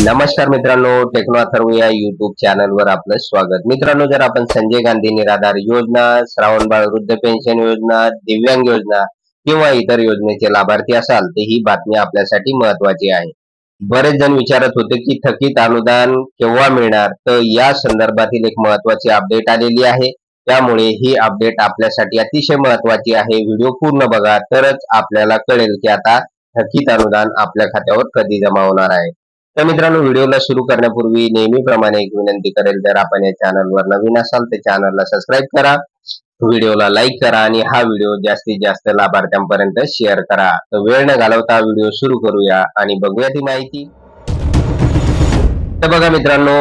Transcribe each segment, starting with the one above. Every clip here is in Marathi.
नमस्कार मित्रांनो, टेक्नो अथर्व या युट्यूब चॅनलवर आपलं स्वागत। मित्रांनो, जर आपण संजय गांधी निराधार योजना, श्रावणबाळ वृद्ध पेन्शन योजना, दिव्यांग योजना किंवा इतर योजनेचे लाभार्थी असाल तर ही बातमी आपल्यासाठी महत्वाची आहे। बरेच जण विचारत होते की थकीत अनुदान केव्हा मिळणार, तर या संदर्भातील एक महत्वाची अपडेट आलेली आहे। त्यामुळे ही अपडेट आपल्यासाठी अतिशय महत्वाची आहे। व्हिडिओ पूर्ण बघा तरच आपल्याला कळेल की आता थकीत अनुदान आपल्या खात्यावर कधी जमा होणार आहे। तर मित्रांनो, व्हिडिओला सुरू करण्यापूर्वी नेहमीप्रमाणे एक विनंती करेल, जर आपण या चॅनलवर नवीन असाल तर चॅनलला सबस्क्राईब करा, व्हिडिओला लाईक करा आणि हा व्हिडिओ जास्तीत जास्त लाभार्थ्यांपर्यंत शेअर करा। तर वेळ न घालवता व्हिडिओ सुरू करूया आणि बघूया ती माहिती। तर बघा मित्रांनो,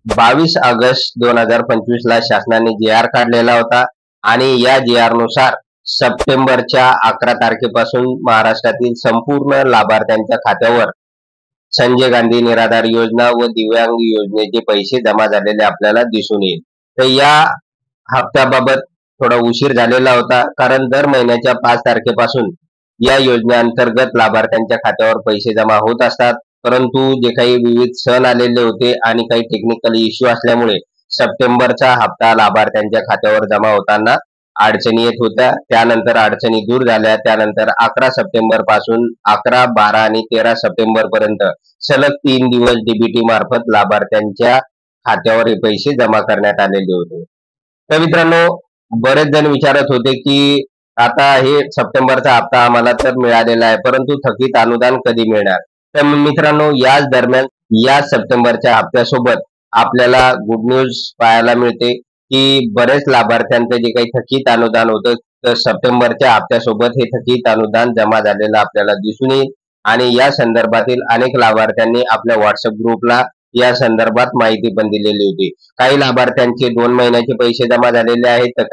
22 ऑगस्ट 2025 ला शासनाने जी.आर. काढलेला होता आणि या जी.आर. नुसार सप्टेंबरच्या 11 तारखेपासून महाराष्ट्रातील संपूर्ण लाभार्थ्यांच्या खात्यावर संजय गांधी निराधार योजना व दिव्यांग योजनेचे पैसे जमा झालेले आपल्याला दिसून येईल। तर या हप्त्याबाबत थोडा उशीर झालेला होता, कारण दर महिन्याच्या 5 तारखेपासून या योजनेअंतर्गत लाभार्थ्यांच्या खात्यावर पैसे जमा होत असतात। परंतु जे काही विविध सण आलेले होते आणि काही टेक्निकल इश्यू असल्यामुळे सप्टेंबरचा हप्ता लाभार्थ्यांच्या खात्यावर जमा होताना अडचणी येत होत्या। त्यानंतर अडचणी दूर झाल्या। त्यानंतर 11 सप्टेंबर पासून 11, 12 आणि 13 सप्टेंबर पर्यंत सलग 3 दिवस डीबीटी मार्फत लाभार्थ्यांच्या खात्यावर हे पैसे जमा करण्यात आलेले होते। तर मित्रांनो, बरेच जण विचारत होते की आता हे सप्टेंबरचा हप्ता आम्हाला तर मिळालेला आहे, परंतु थकीत अनुदान कधी मिळणार। तर मित्रांनो, याच दरम्यान या सप्टेंबरच्या हप्त्यासोबत आपल्याला गुड न्यूज पाहायला मिळते की बरेच लाभार्थ्यांचं जे काही थकीत अनुदान होतं, तर सप्टेंबरच्या हप्त्यासोबत हे थकीत अनुदान जमा झालेलं आपल्याला दिसून येईल। आणि या संदर्भातील अनेक लाभार्थ्यांनी आपल्या व्हॉट्सअप ग्रुपला या संदर्भात माहिती पण दिलेली होती। काही लाभार्थ्यांचे 2 महिन्याचे पैसे जमा झालेले आहेत, तर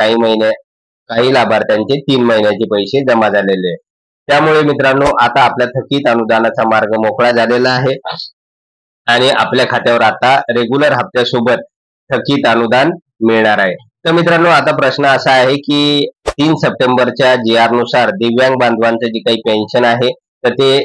काही लाभार्थ्यांचे 3 महिन्याचे पैसे जमा झालेले आहेत। त्यामुळे मित्रांनो, आता आपल्या थकीत अनुदानाचा मार्ग मोकळा झालेला आहे आणि आपल्या खात्यावर आता रेग्युलर हप्त्यासोबत थकीत अनुदान मिळणार आहे। तर मित्रांनो, आता प्रश्न असा आहे की 3 सप्टेंबरच्या जी.आर. नुसार दिव्यांग बांधवांचं जे काही पेन्शन आहे तर ते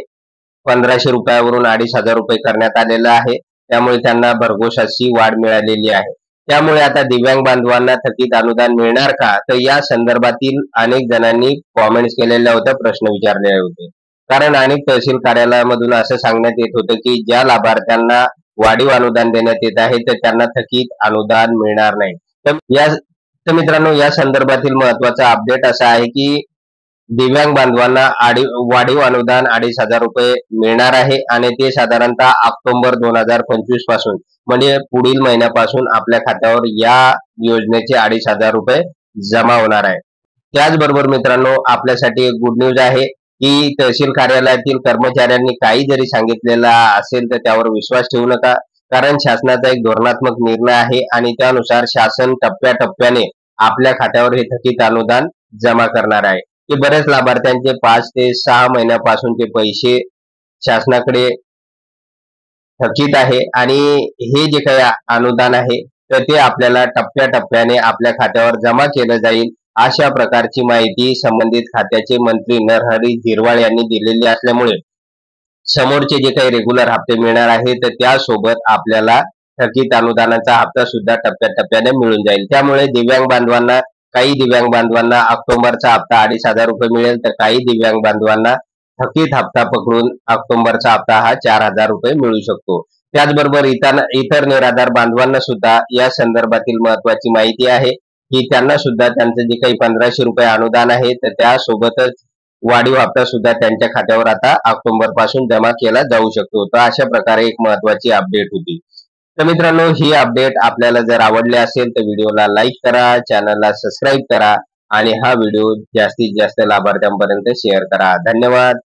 1500 रुपयावरून 2500 रुपये करण्यात आलेलं आहे। त्यामुळे त्यांना भरघोस अशी वाढ मिळालेली आहे। त्यामुळे आता दिव्यांग बांधवांना थकीत अनुदान मिळणार का, तर या संदर्भातील अनेक जणांनी कॉमेंट्स केलेल्या होत्या, प्रश्न विचारले होते। कारण अनेक तहसील कार्यालयामधून असं सांगण्यात येत होतं की ज्या लाभार्थ्यांना वाढीव अनुदान देण्यात येत आहे तर त्यांना थकीत अनुदान मिळणार नाही। तर मित्रांनो, या संदर्भातील महत्वाचा अपडेट असा आहे की दिव्यांग बांधवांना वाढीव अनुदान 2500 रुपये मिळणार आहे आणि ते साधारणतः ऑक्टोबर 2025 पासून म्हणजे पुढील महिन्यापासून आपल्या खात्यावर या योजनेचे 2500 रुपये जमा होणार आहे। त्याचबरोबर मित्रांनो, आपल्यासाठी एक गुड न्यूज आहे की तहसील कार्यालयातील कर्मचाऱ्यांनी काही जरी सांगितलेलं असेल तर त्यावर विश्वास ठेवू नका, कारण शासनाचा एक धोरणात्मक निर्णय आहे आणि त्यानुसार शासन टप्प्याटप्प्याने आपल्या खात्यावर हे थकीत अनुदान जमा करणार आहे। की बरेच लाभार्थ्यांचे 5 ते 6 महिन्यापासूनचे पैसे शासनाकडे थकीत आहे आणि हे जे काही अनुदान आहे तर ते आपल्याला टप्प्याटप्प्याने आपल्या खात्यावर जमा केलं जाईल, अशा प्रकारची माहिती संबंधित खात्याचे मंत्री नरहरी झिरवाळ यांनी दिलेली असल्यामुळे समोरचे जे काही रेग्युलर हप्ते मिळणार आहे तर त्यासोबत आपल्याला थकीत अनुदानाचा हप्ता सुद्धा टप्प्याटप्प्याने मिळून जाईल। त्यामुळे काही दिव्यांग बांधवांना ऑक्टोबरचा हप्ता 2500 रुपये मिळेल, तर काही दिव्यांग बांधवांना थकीत हप्ता पकडून ऑक्टोबरचा हप्ता हा 4000 रुपये मिळू शकतो। त्याचबरोबर इतर निराधार बांधवांना सुद्धा या संदर्भातील महत्वाची माहिती आहे की त्यांना सुद्धा त्यांचं जे काही 1500 रुपये अनुदान आहे तर त्यासोबतच वाढीव हप्ता सुद्धा त्यांच्या खात्यावर आता ऑक्टोबर पासून जमा केला जाऊ शकतो। तर अशा प्रकारे एक महत्वाची अपडेट होती। तर मित्रांनो, ही अपडेट आपल्याला जर आवडली असेल तर व्हिडिओला लाईक करा, चॅनलला सबस्क्राईब करा आणि हा व्हिडिओ जास्तीत जास्त लाभार्थ्यांपर्यंत शेअर करा। धन्यवाद।